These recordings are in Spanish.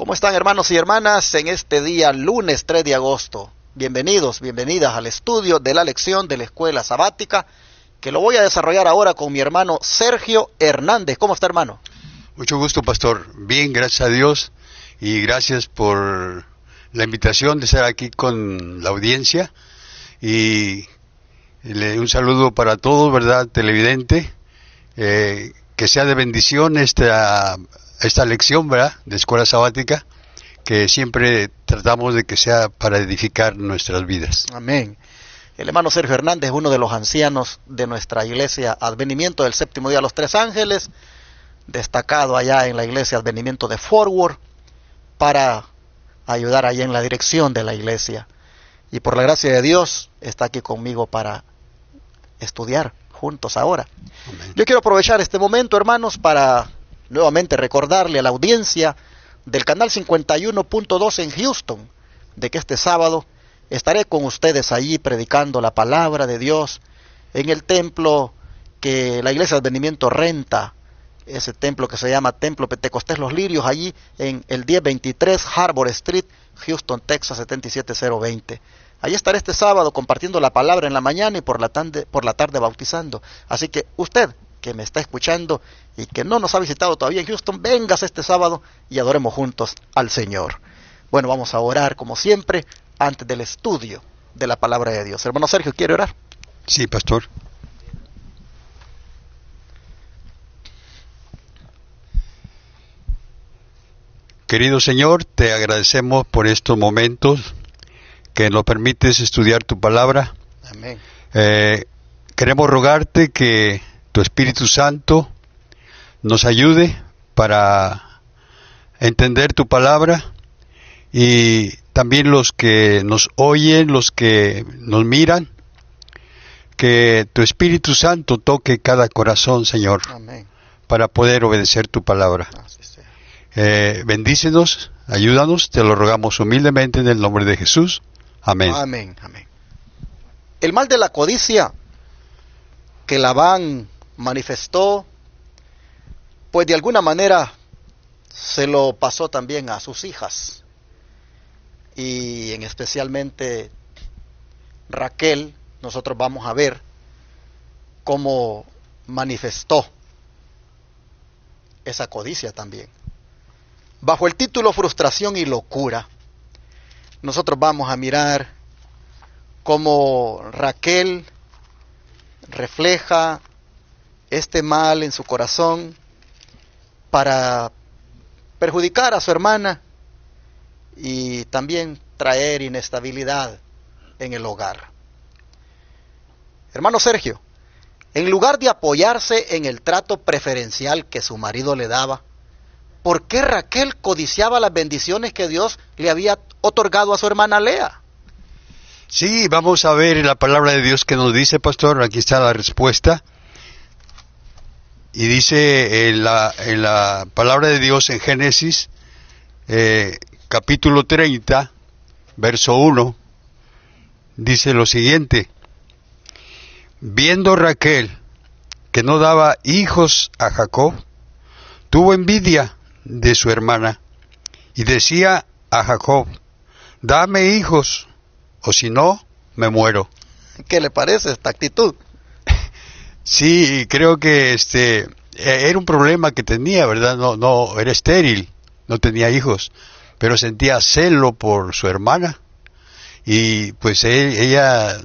¿Cómo están, hermanos y hermanas, en este día lunes 3 de agosto? Bienvenidos, bienvenidas al estudio de la lección de la escuela sabática, que lo voy a desarrollar ahora con mi hermano Sergio Hernández. ¿Cómo está, hermano? Mucho gusto, pastor. Bien, gracias a Dios, y gracias por la invitación de estar aquí con la audiencia, y un saludo para todos, ¿verdad?, televidente, que sea de bendición esta lección, ¿verdad?, de escuela sabática, que siempre tratamos de que sea para edificar nuestras vidas. Amén. El hermano Sergio Hernández es uno de los ancianos de nuestra iglesia Advenimiento del Séptimo Día de los Tres Ángeles, destacado allá en la iglesia Advenimiento de Forward, para ayudar allá en la dirección de la iglesia. Y por la gracia de Dios está aquí conmigo para estudiar juntos ahora. Amén. Yo quiero aprovechar este momento, hermanos, para nuevamente recordarle a la audiencia del canal 51.2 en Houston, de que este sábado estaré con ustedes allí predicando la palabra de Dios en el templo que la iglesia de Advenimiento renta, ese templo que se llama Templo Pentecostés Los Lirios, allí en el 1023 Harbor Street, Houston, Texas 77020. Allí estaré este sábado compartiendo la palabra en la mañana y por la tarde bautizando. Así que usted que me está escuchando y que no nos ha visitado todavía en Houston, véngase este sábado y adoremos juntos al Señor. Bueno, vamos a orar como siempre antes del estudio de la palabra de Dios. Hermano Sergio, ¿quiere orar? Sí, pastor. Querido Señor, te agradecemos por estos momentos que nos permites estudiar tu palabra. Amén. Queremos rogarte que tu Espíritu Santo nos ayude para entender tu palabra, y también los que nos oyen, los que nos miran, que tu Espíritu Santo toque cada corazón, Señor, Amén. para poder obedecer tu palabra. Así sea. Bendícenos, ayúdanos, te lo rogamos humildemente en el nombre de Jesús. Amén. Amén, amén. El mal de la codicia que Labán manifestó, pues de alguna manera se lo pasó también a sus hijas, y en especialmente Raquel. Nosotros vamos a ver cómo manifestó esa codicia también. Bajo el título Frustración y Locura, nosotros vamos a mirar cómo Raquel refleja este mal en su corazón para perjudicar a su hermana y también traer inestabilidad en el hogar. Hermano Sergio, en lugar de apoyarse en el trato preferencial que su marido le daba, ¿por qué Raquel codiciaba las bendiciones que Dios le había otorgado a su hermana Lea? Sí, vamos a ver la palabra de Dios que nos dice, pastor. Aquí está la respuesta. Y dice en la palabra de Dios en Génesis, capítulo 30, verso 1, dice lo siguiente: viendo Raquel que no daba hijos a Jacob, tuvo envidia de su hermana, y decía a Jacob: dame hijos, o si no, me muero. ¿Qué le parece esta actitud? Sí, creo que era un problema que tenía, ¿verdad? No era estéril, no tenía hijos, pero sentía celo por su hermana, y pues ella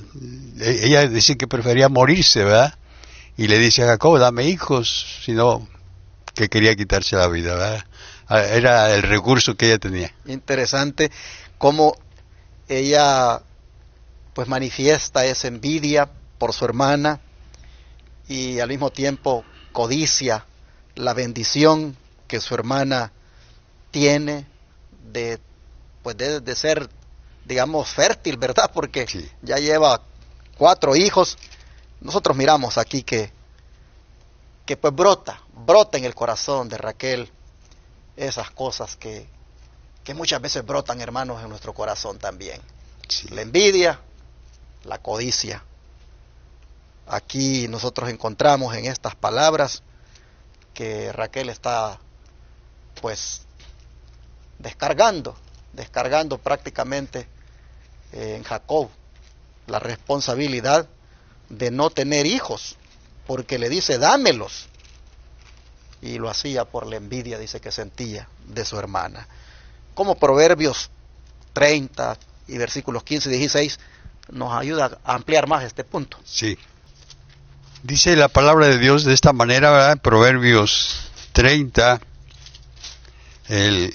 dice que prefería morirse, ¿verdad? Y le dice a Jacob: dame hijos, sino que quería quitarse la vida, ¿verdad? Era el recurso que ella tenía. Interesante cómo ella pues manifiesta esa envidia por su hermana y al mismo tiempo codicia la bendición que su hermana tiene de ser, digamos, fértil, ¿verdad? Porque Sí. ya lleva 4 hijos. Nosotros miramos aquí que pues brota en el corazón de Raquel esas cosas que muchas veces brotan, hermanos, en nuestro corazón también. Sí. La envidia, la codicia. Aquí nosotros encontramos en estas palabras que Raquel está pues descargando prácticamente en Jacob la responsabilidad de no tener hijos, porque le dice, dámelos. Y lo hacía por la envidia, dice, que sentía de su hermana. Como Proverbios 30 y versículos 15 y 16 nos ayuda a ampliar más este punto. Sí. Dice la palabra de Dios de esta manera, ¿verdad? Proverbios 30, el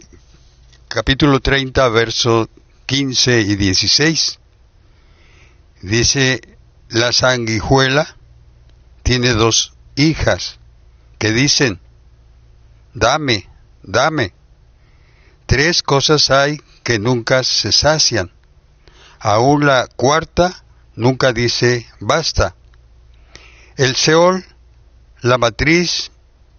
capítulo 30, versos 15 y 16. Dice, la sanguijuela tiene dos hijas que dicen, dame, dame. Tres cosas hay que nunca se sacian. Aún la cuarta nunca dice basta. El Seol, la matriz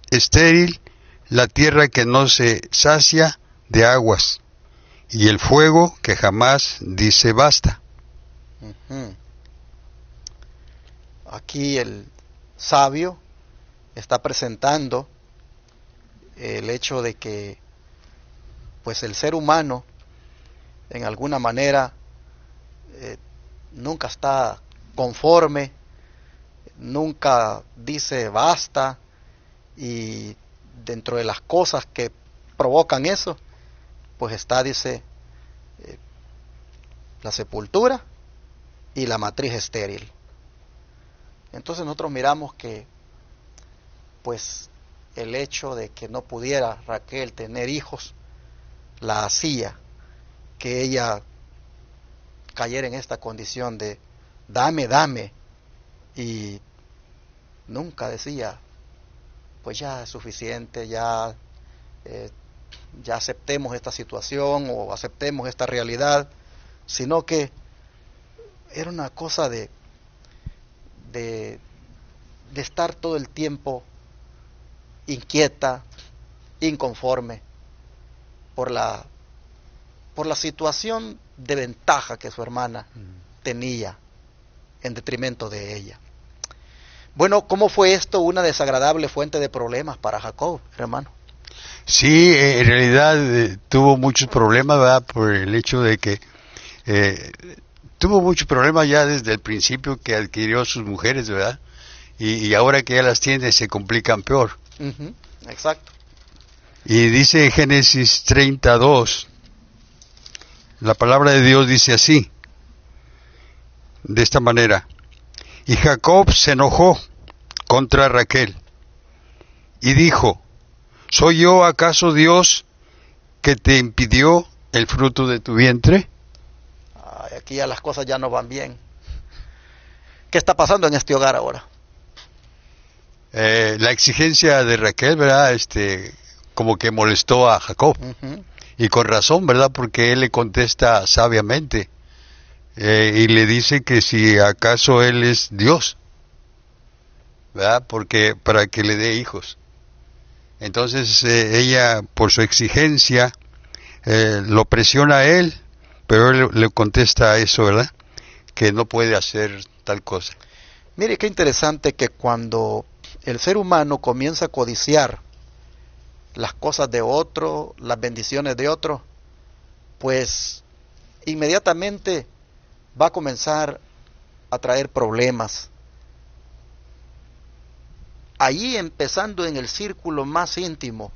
estéril, la tierra que no se sacia de aguas, y el fuego que jamás dice basta. Aquí el sabio está presentando el hecho de que pues el ser humano en alguna manera nunca está conforme, nunca dice basta, y dentro de las cosas que provocan eso pues está, dice, la sepultura y la matriz estéril. Entonces nosotros miramos que pues el hecho de que no pudiera Raquel tener hijos la hacía que ella cayera en esta condición de dame, dame, y nunca decía pues ya es suficiente, ya aceptemos esta situación o aceptemos esta realidad, sino que era una cosa de estar todo el tiempo inquieta, inconforme por la situación de ventaja que su hermana tenía en detrimento de ella. Bueno, ¿cómo fue esto una desagradable fuente de problemas para Jacob, hermano? Sí, en realidad tuvo muchos problemas, ¿verdad? Por el hecho de que tuvo muchos problemas ya desde el principio que adquirió sus mujeres, ¿verdad? Y ahora que ya las tiene se complican peor. Exacto. Y dice en Génesis 32, la palabra de Dios dice así, de esta manera, y Jacob se enojó contra Raquel y dijo, ¿soy yo acaso Dios que te impidió el fruto de tu vientre? Aquí ya las cosas ya no van bien. ¿Qué está pasando en este hogar ahora? La exigencia de Raquel, ¿verdad? Como que molestó a Jacob. Y con razón, ¿verdad? Porque él le contesta sabiamente. Y le dice que si acaso él es Dios, ¿verdad? Porque para que le dé hijos. Entonces ella, por su exigencia, lo presiona a él, pero él le contesta a eso, ¿verdad? Que no puede hacer tal cosa. Mire qué interesante que cuando el ser humano comienza a codiciar las cosas de otro, las bendiciones de otro, pues inmediatamente va a comenzar a traer problemas. Allí empezando en el círculo más íntimo,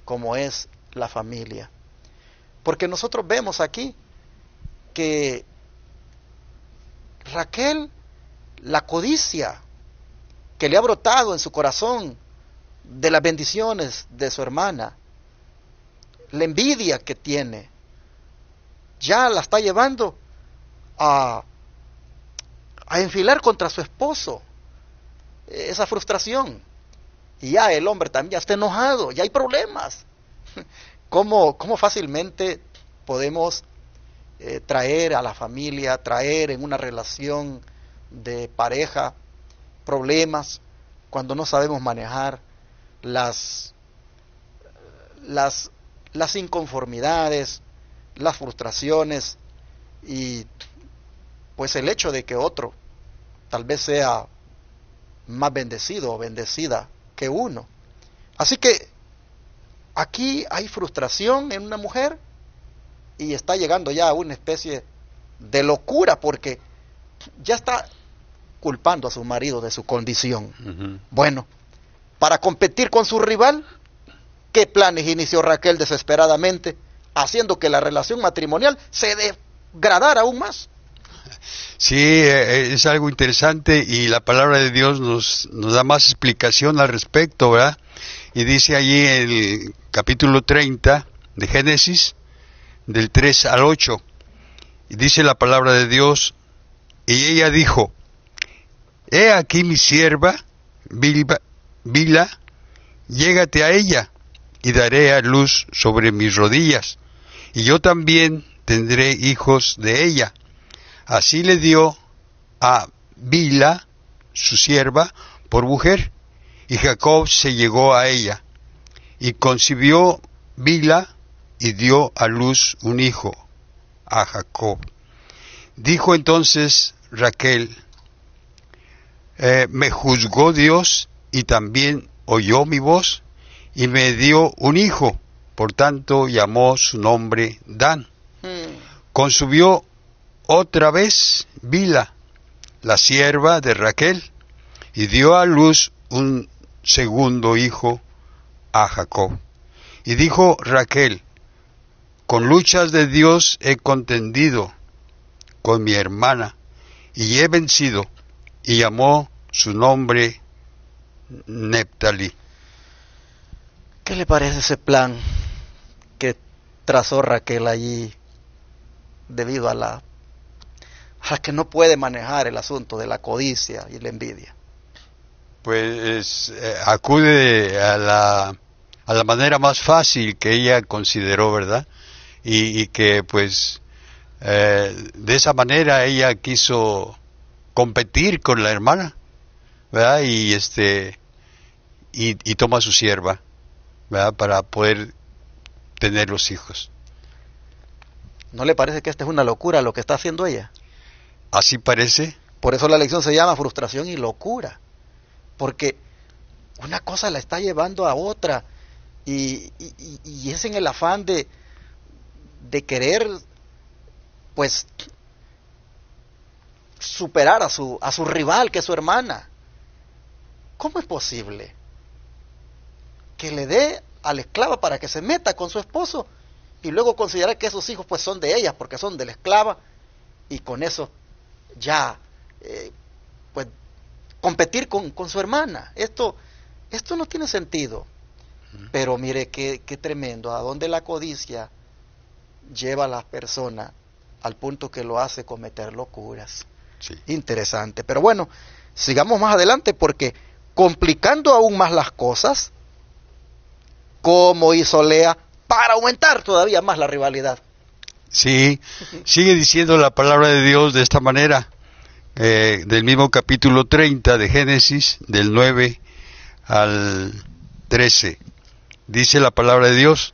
como es la familia. Porque nosotros vemos aquí que Raquel, la codicia que le ha brotado en su corazón de las bendiciones de su hermana, la envidia que tiene, ya la está llevando a enfilar contra su esposo esa frustración. Y ya el hombre también ya está enojado, ya hay problemas. ¿Cómo fácilmente podemos traer a la familia, traer en una relación de pareja problemas cuando no sabemos manejar las inconformidades, las frustraciones y pues el hecho de que otro tal vez sea más bendecido o bendecida que uno? Así que aquí hay frustración en una mujer y está llegando ya a una especie de locura porque ya está culpando a su marido de su condición. Bueno, para competir con su rival, ¿qué planes inició Raquel desesperadamente, haciendo que la relación matrimonial se degradara aún más? Sí, es algo interesante y la palabra de Dios nos da más explicación al respecto, ¿verdad? Y dice allí en el capítulo 30 de Génesis, del 3 al 8, y dice la palabra de Dios, y ella dijo, he aquí mi sierva, Bila, llégate a ella, y daré a luz sobre mis rodillas, y yo también tendré hijos de ella. Así le dio a Bila, su sierva, por mujer, y Jacob se llegó a ella, y concibió Bila, y dio a luz un hijo a Jacob. Dijo entonces Raquel, me juzgó Dios, y también oyó mi voz, y me dio un hijo, por tanto llamó su nombre Dan. Concibió otra vez Bila, la sierva de Raquel, y dio a luz un segundo hijo a Jacob. Y dijo Raquel, con luchas de Dios he contendido con mi hermana, y he vencido, y llamó su nombre Neptalí. ¿Qué le parece ese plan que trazó Raquel allí debido a que no puede manejar el asunto de la codicia y la envidia? Pues acude a la manera más fácil que ella consideró, ¿verdad? Y que pues de esa manera ella quiso competir con la hermana, ¿verdad? Y toma a su sierva, ¿verdad? Para poder tener los hijos. ¿No le parece que esta es una locura lo que está haciendo ella? Así parece. Por eso la lección se llama frustración y locura, porque una cosa la está llevando a otra y es en el afán de querer pues superar a su rival, que es su hermana. ¿Cómo es posible que le dé a la esclava para que se meta con su esposo y luego considerar que esos hijos pues son de ella porque son de la esclava, y con eso ya pues competir con su hermana? Esto no tiene sentido. Pero mire qué tremendo, a dónde la codicia lleva a las personas al punto que lo hace cometer locuras. Sí. Interesante. Pero bueno, sigamos más adelante, porque complicando aún más las cosas, ¿cómo hizo Lea para aumentar todavía más la rivalidad? Sí, sigue diciendo la palabra de Dios de esta manera, del mismo capítulo 30 de Génesis, del 9 al 13. Dice la palabra de Dios,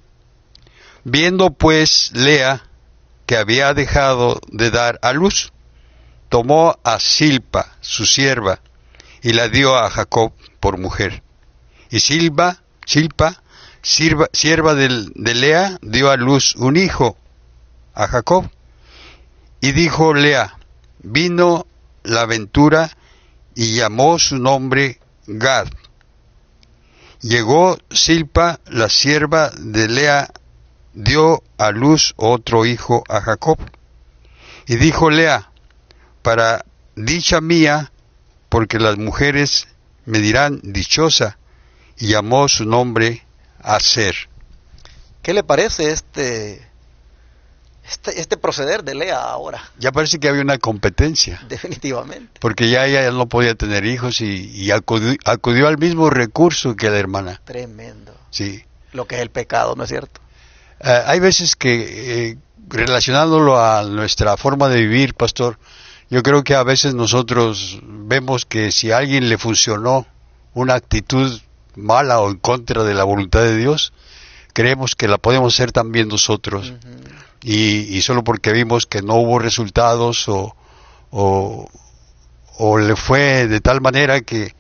viendo pues Lea que había dejado de dar a luz, tomó a Silpa, su sierva, y la dio a Jacob por mujer. Y Silpa, sierva de Lea, dio a luz un hijo a Jacob. Y dijo Lea, vino la ventura, y llamó su nombre Gad. Llegó Silpa, la sierva de Lea, dio a luz otro hijo a Jacob. Y dijo Lea, para dicha mía, porque las mujeres me dirán dichosa, y llamó su nombre Aser. ¿Qué le parece este proceder de Lea ahora? Ya parece que había una competencia. Definitivamente. Porque ya ella no podía tener hijos y acudió al mismo recurso que la hermana. Tremendo. Sí. Lo que es el pecado, ¿no es cierto? Hay veces que, relacionándolo a nuestra forma de vivir, pastor, yo creo que a veces nosotros vemos que si a alguien le funcionó una actitud mala o en contra de la voluntad de Dios, creemos que la podemos hacer también nosotros. Uh-huh. Y solo porque vimos que no hubo resultados o le fue de tal manera que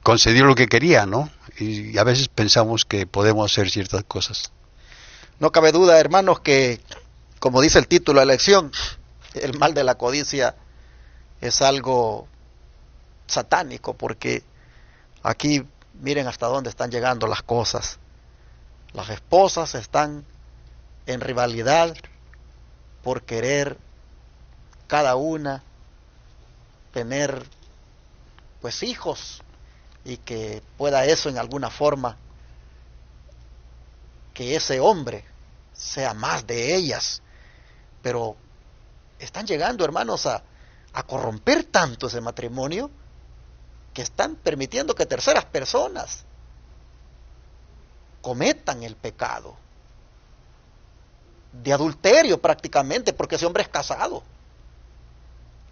concedió lo que quería, ¿no? Y a veces pensamos que podemos hacer ciertas cosas. No cabe duda, hermanos, que, como dice el título de la lección, el mal de la codicia es algo satánico, porque aquí miren hasta dónde están llegando las cosas. Las esposas están en rivalidad por querer cada una tener pues hijos, y que pueda eso en alguna forma que ese hombre sea más de ellas. Pero están llegando, hermanos, a corromper tanto ese matrimonio, que están permitiendo que terceras personas cometan el pecado de adulterio prácticamente, porque ese hombre es casado.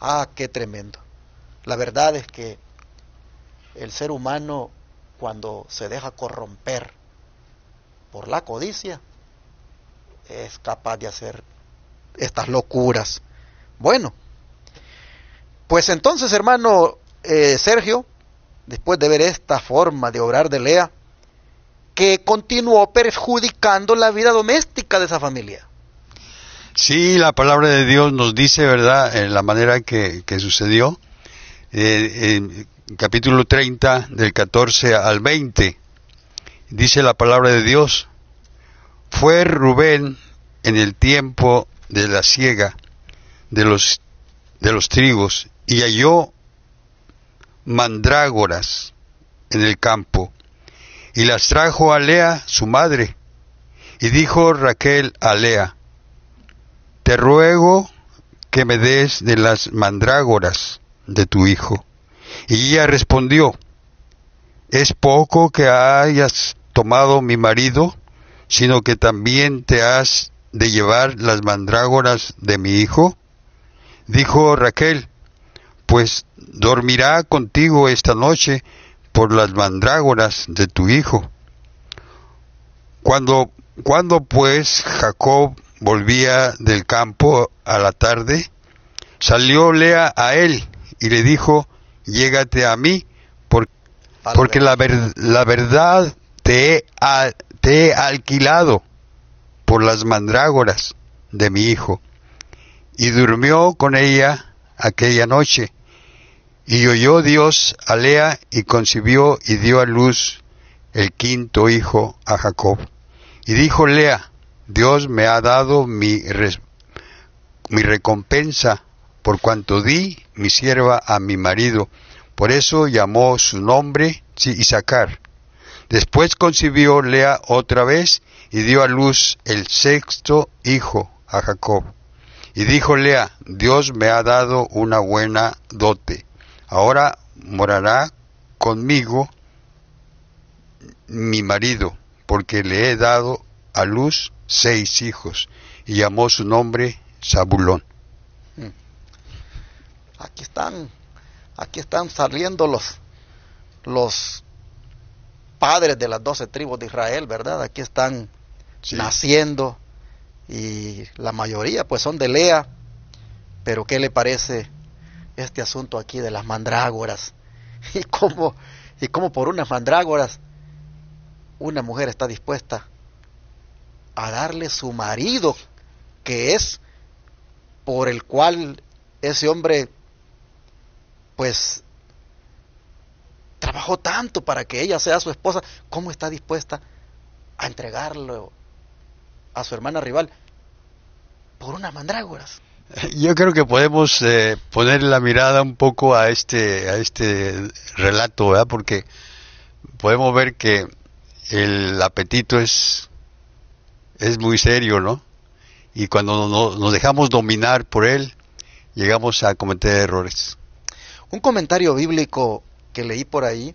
Ah, qué tremendo. La verdad es que el ser humano, cuando se deja corromper por la codicia, es capaz de hacer estas locuras. Bueno, pues entonces, hermano Sergio, después de ver esta forma de obrar de Lea, que continuó perjudicando la vida doméstica de esa familia. Sí, la palabra de Dios nos dice, ¿verdad?, en la manera que sucedió, en capítulo 30, del 14 al 20, dice la palabra de Dios: fue Rubén en el tiempo de la siega de los trigos, y halló mandrágoras en el campo, y las trajo a Lea su madre. Y dijo Raquel a Lea: te ruego que me des de las mandrágoras de tu hijo. Y ella respondió: ¿es poco que hayas tomado mi marido, sino que también te has de llevar las mandrágoras de mi hijo? Dijo Raquel: pues dormirá contigo esta noche por las mandrágoras de tu hijo. Cuando pues Jacob volvía del campo a la tarde, salió Lea a él y le dijo: llégate a mí, porque la verdad te he alquilado por las mandrágoras de mi hijo. Y durmió con ella aquella noche. Y oyó Dios a Lea, y concibió y dio a luz el quinto hijo a Jacob. Y dijo Lea: Dios me ha dado mi recompensa, por cuanto di mi sierva a mi marido. Por eso llamó su nombre Isacar. Después concibió Lea otra vez, y dio a luz el sexto hijo a Jacob. Y dijo Lea: Dios me ha dado una buena dote. Ahora morará conmigo mi marido, porque le he dado a luz 6 hijos. Y llamó su nombre Zabulón. Aquí están saliendo los padres de las 12 tribus de Israel, ¿verdad? Aquí están naciendo, y la mayoría pues son de Lea. Pero ¿qué le parece este asunto aquí de las mandrágoras? Y cómo por unas mandrágoras una mujer está dispuesta a darle su marido, que es por el cual ese hombre pues trabajó tanto para que ella sea su esposa. ¿Cómo está dispuesta a entregarlo a su hermana rival por unas mandrágoras? Yo creo que podemos poner la mirada un poco a este relato, ¿verdad? Porque podemos ver que el apetito es muy serio, ¿no? Y cuando nos dejamos dominar por él, llegamos a cometer errores. Un comentario bíblico que leí por ahí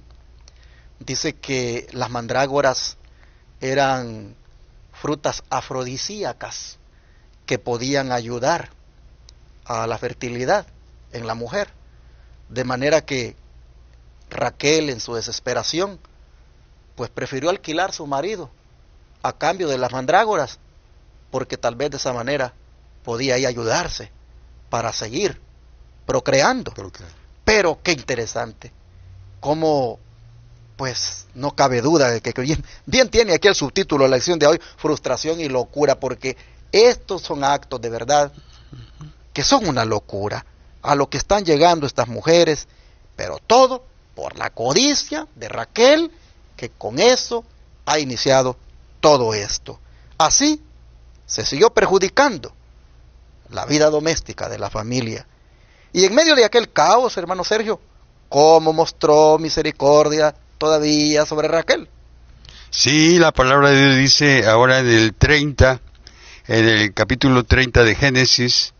dice que las mandrágoras eran frutas afrodisíacas que podían ayudar a la fertilidad en la mujer, de manera que Raquel, en su desesperación, pues prefirió alquilar su marido a cambio de las mandrágoras, porque tal vez de esa manera podía ahí ayudarse para seguir procreando. Pero qué interesante cómo pues no cabe duda de que bien tiene aquí el subtítulo de la lección de hoy, frustración y locura, porque estos son actos de verdad que son una locura a lo que están llegando estas mujeres, pero todo por la codicia de Raquel, que con eso ha iniciado todo esto. Así se siguió perjudicando la vida doméstica de la familia. Y en medio de aquel caos, hermano Sergio, ¿cómo mostró misericordia todavía sobre Raquel? Sí, la palabra de Dios dice ahora en el capítulo 30 de Génesis,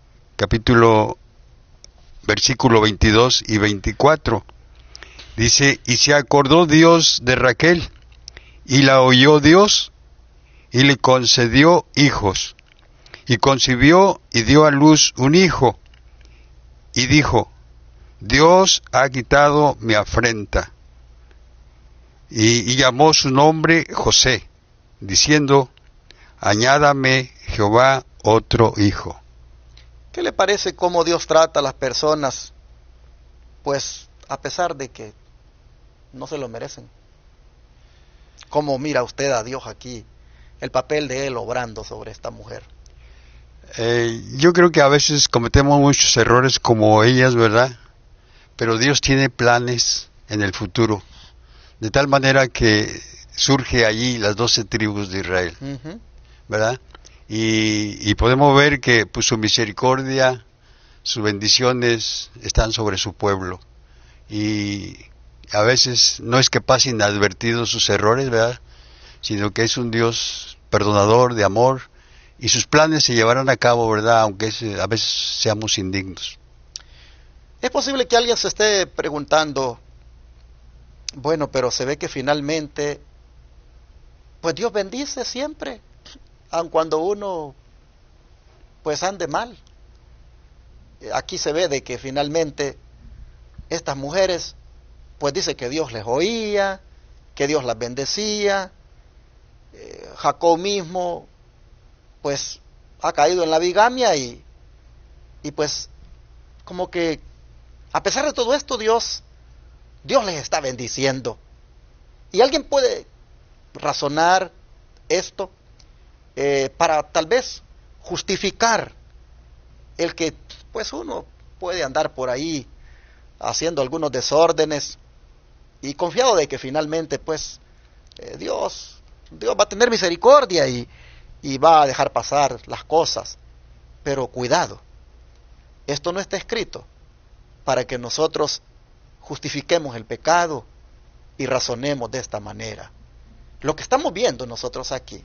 versículo 22 y 24, dice, y se acordó Dios de Raquel, y la oyó Dios, y le concedió hijos, y concibió y dio a luz un hijo, y dijo, Dios ha quitado mi afrenta, y llamó su nombre José, diciendo, añádame Jehová otro hijo. ¿Qué le parece cómo Dios trata a las personas, pues a pesar de que no se lo merecen? ¿Cómo mira usted a Dios aquí, el papel de Él obrando sobre esta mujer? Yo creo que a veces cometemos muchos errores como ellas, ¿verdad? Pero Dios tiene planes en el futuro, de tal manera que surge allí las 12 tribus de Israel, ¿verdad? Y podemos ver que pues, su misericordia, sus bendiciones están sobre su pueblo. Y a veces no es que pase inadvertidos sus errores, ¿verdad? Sino que es un Dios perdonador, de amor, y sus planes se llevarán a cabo, ¿verdad? Aunque a veces seamos indignos. Es posible que alguien se esté preguntando, bueno, pero se ve que finalmente, pues Dios bendice siempre, aun cuando uno, pues ande mal. Aquí se ve de que finalmente estas mujeres, pues dice que Dios les oía, que Dios las bendecía. Jacob mismo, pues ha caído en la bigamia y pues como que a pesar de todo esto Dios les está bendiciendo. Y alguien puede razonar esto para tal vez justificar el que pues uno puede andar por ahí haciendo algunos desórdenes y confiado de que finalmente pues Dios va a tener misericordia y va a dejar pasar las cosas. Pero cuidado, esto no está escrito para que nosotros justifiquemos el pecado y razonemos de esta manera. Lo que estamos viendo nosotros aquí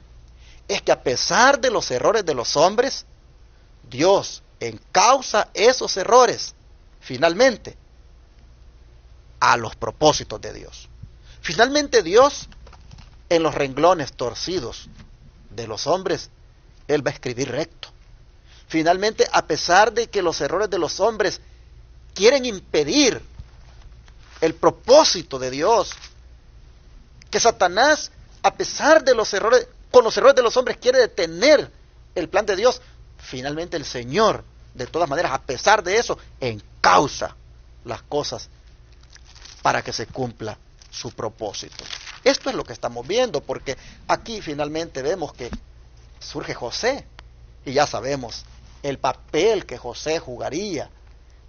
es que a pesar de los errores de los hombres, Dios encausa esos errores finalmente a los propósitos de Dios. Finalmente Dios, en los renglones torcidos de los hombres, Él va a escribir recto. Finalmente, a pesar de que los errores de los hombres quieren impedir el propósito de Dios, que Satanás, a pesar de los errores, con los errores de los hombres, quiere detener el plan de Dios, finalmente el Señor, de todas maneras, a pesar de eso, encausa las cosas para que se cumpla su propósito. Esto es lo que estamos viendo, porque aquí finalmente vemos que surge José, y ya sabemos el papel que José jugaría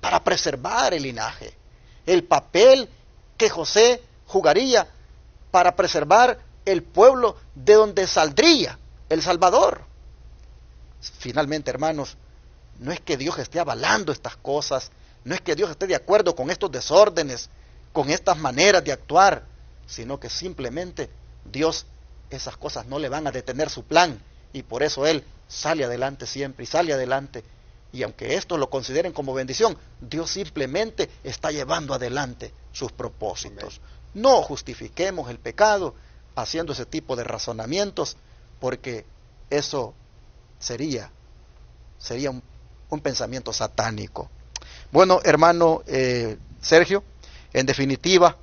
para preservar el linaje, el papel que José jugaría para preservar el pueblo de donde saldría el Salvador. Finalmente, hermanos, no es que Dios esté avalando estas cosas, no es que Dios esté de acuerdo con estos desórdenes, con estas maneras de actuar, sino que simplemente Dios, esas cosas no le van a detener su plan, y por eso Él sale adelante siempre y sale adelante. Y aunque estos lo consideren como bendición, Dios simplemente está llevando adelante sus propósitos. No justifiquemos el pecado haciendo ese tipo de razonamientos, porque eso sería un pensamiento satánico. Bueno, hermano Sergio, en definitiva,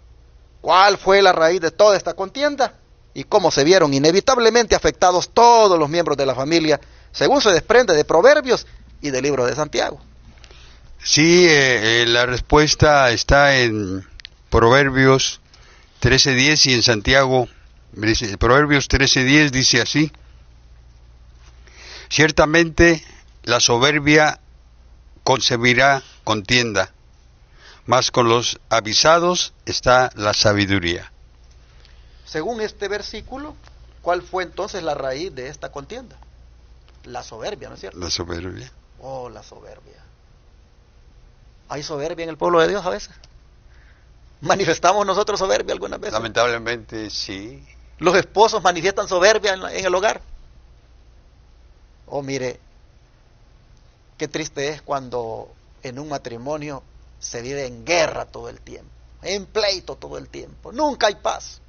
¿cuál fue la raíz de toda esta contienda? Y cómo se vieron inevitablemente afectados todos los miembros de la familia, según se desprende de Proverbios y del libro de Santiago. Sí, la respuesta está en Proverbios 13:10 y en Santiago, Proverbios 13:10 dice así: ciertamente la soberbia concebirá contienda, mas con los avisados está la sabiduría. Según este versículo, ¿cuál fue entonces la raíz de esta contienda? La soberbia, ¿no es cierto? La soberbia. Oh, la soberbia. ¿Hay soberbia en el pueblo de Dios a veces? ¿Manifestamos nosotros soberbia algunas veces? Lamentablemente sí. ¿Los esposos manifiestan soberbia en el hogar? Oh, mire, qué triste es cuando en un matrimonio se vive en guerra todo el tiempo, en pleito todo el tiempo, nunca hay paz.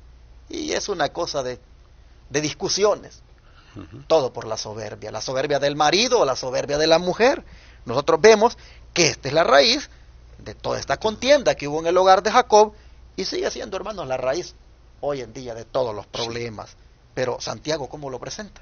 Y es una cosa de discusiones, todo por la soberbia del marido o la soberbia de la mujer. Nosotros vemos que esta es la raíz de toda esta contienda que hubo en el hogar de Jacob y sigue siendo, hermanos, la raíz hoy en día de todos los problemas. Pero Santiago, ¿cómo lo presenta?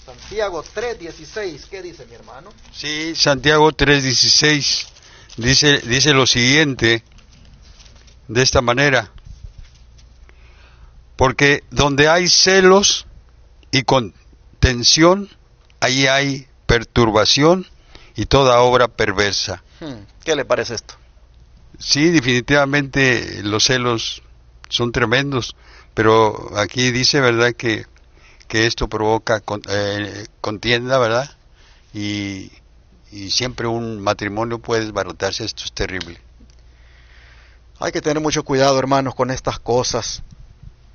Santiago 3:16, ¿qué dice mi hermano? Sí, Santiago 3:16 dice lo siguiente, de esta manera: porque donde hay celos y contención, ahí hay perturbación y toda obra perversa. ¿Qué le parece esto? Sí, definitivamente los celos son tremendos, pero aquí dice, ¿verdad?, que esto provoca contienda, ¿verdad? Y siempre un matrimonio puede desbaratarse. Esto es terrible. Hay que tener mucho cuidado, hermanos, con estas cosas,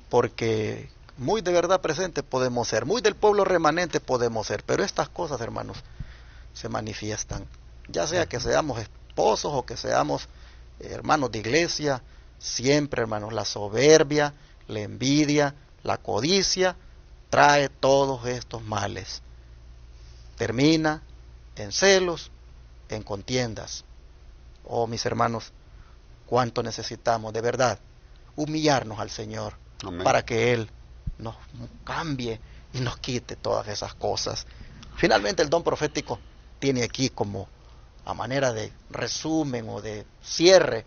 porque muy de verdad presente podemos ser, muy del pueblo remanente podemos ser, pero estas cosas, hermanos, se manifiestan, ya sea que seamos esposos o que seamos hermanos de iglesia, siempre, hermanos, la soberbia, la envidia, la codicia, trae todos estos males. Termina en celos, en contiendas. Oh, mis hermanos, cuánto necesitamos de verdad humillarnos al Señor. Amén. Para que Él nos cambie y nos quite todas esas cosas. Finalmente el don profético tiene aquí como a manera de resumen o de cierre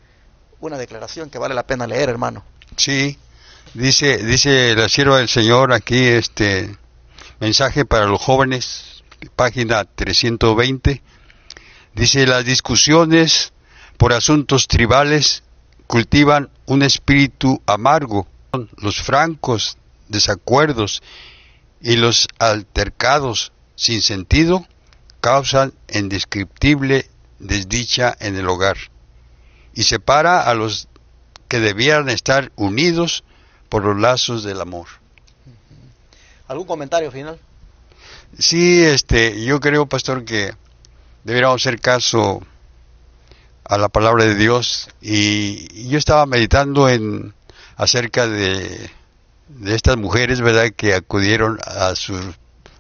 una declaración que vale la pena leer, hermano. Sí, dice la sierva del Señor aquí, mensaje para los jóvenes, página 320, dice: las discusiones por asuntos tribales cultivan un espíritu amargo. Los francos desacuerdos y los altercados sin sentido causan indescriptible desdicha en el hogar y separa a los que debieran estar unidos por los lazos del amor. ¿Algún comentario final? Sí, yo creo, pastor, que deberíamos hacer caso a la palabra de Dios, y yo estaba meditando acerca de estas mujeres, ¿verdad?, que acudieron a sus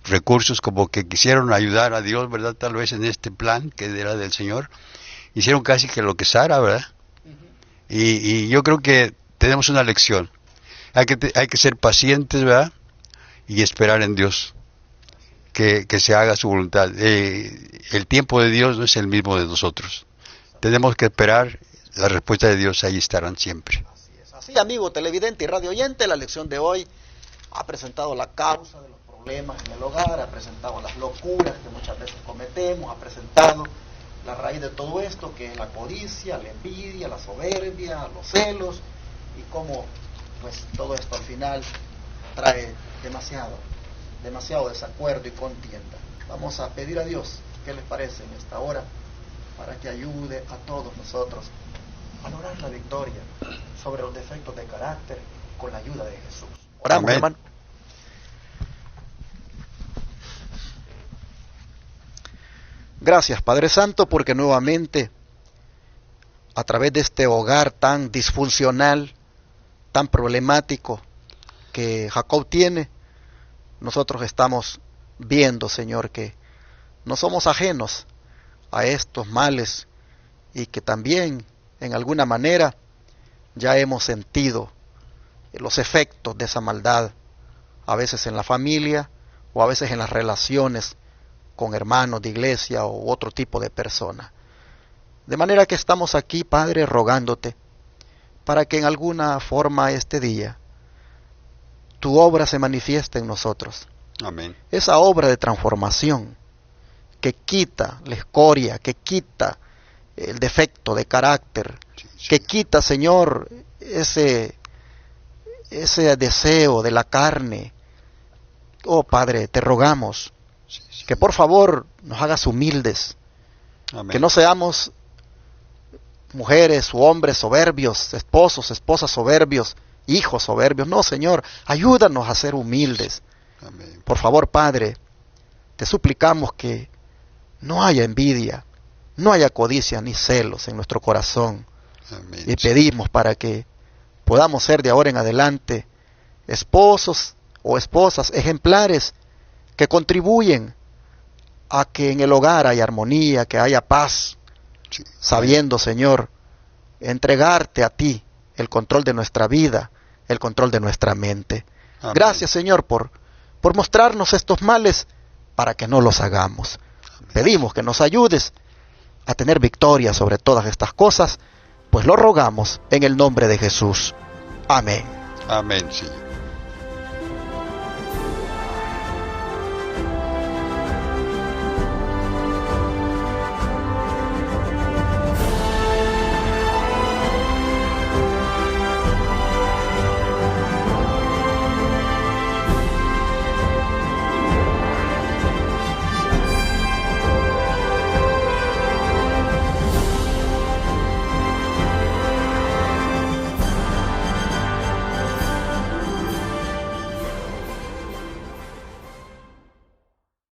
recursos, como que quisieron ayudar a Dios, ¿verdad?, tal vez en este plan que era del Señor. Hicieron casi que lo que Sara, ¿verdad? Y yo creo que tenemos una lección. Hay que ser pacientes, ¿verdad?, y esperar en Dios que se haga su voluntad. El tiempo de Dios no es el mismo de nosotros. Tenemos que esperar la respuesta de Dios, ahí estarán siempre. Así es. Así, amigo televidente y radio oyente, la lección de hoy ha presentado la causa de los problemas en el hogar, ha presentado las locuras que muchas veces cometemos, ha presentado la raíz de todo esto, que es la codicia, la envidia, la soberbia, los celos, y cómo pues todo esto al final trae demasiado desacuerdo y contienda. Vamos a pedir a Dios, ¿qué les parece en esta hora?, para que ayude a todos nosotros a lograr la victoria sobre los defectos de carácter con la ayuda de Jesús. Oramos, amén, hermano. Gracias, Padre Santo, porque nuevamente, a través de este hogar tan disfuncional, tan problemático que Jacob tiene, nosotros estamos viendo, Señor, que no somos ajenos a estos males y que también, en alguna manera, ya hemos sentido los efectos de esa maldad, a veces en la familia o a veces en las relaciones con hermanos de iglesia u otro tipo de personas. De manera que estamos aquí, Padre, rogándote para que en alguna forma este día tu obra se manifieste en nosotros. Amén. Esa obra de transformación que quita la escoria, que quita el defecto de carácter, Sí, sí. que quita, Señor, ese deseo de la carne. Oh Padre, te rogamos Sí, sí. que por favor nos hagas humildes, Amén. que no seamos mujeres u hombres soberbios, esposos, esposas soberbios, hijos soberbios. No, Señor, ayúdanos a ser humildes. Amén. Por favor, Padre, te suplicamos que no haya envidia, no haya codicia ni celos en nuestro corazón. Amén. Y pedimos para que podamos ser de ahora en adelante esposos o esposas ejemplares que contribuyen a que en el hogar haya armonía, que haya paz, Sí. sabiendo, Señor, entregarte a ti el control de nuestra vida, el control de nuestra mente. Amén. Gracias, Señor, por mostrarnos estos males para que no los hagamos. Pedimos que nos ayudes a tener victoria sobre todas estas cosas, pues lo rogamos en el nombre de Jesús. Amén. Amén, Señor.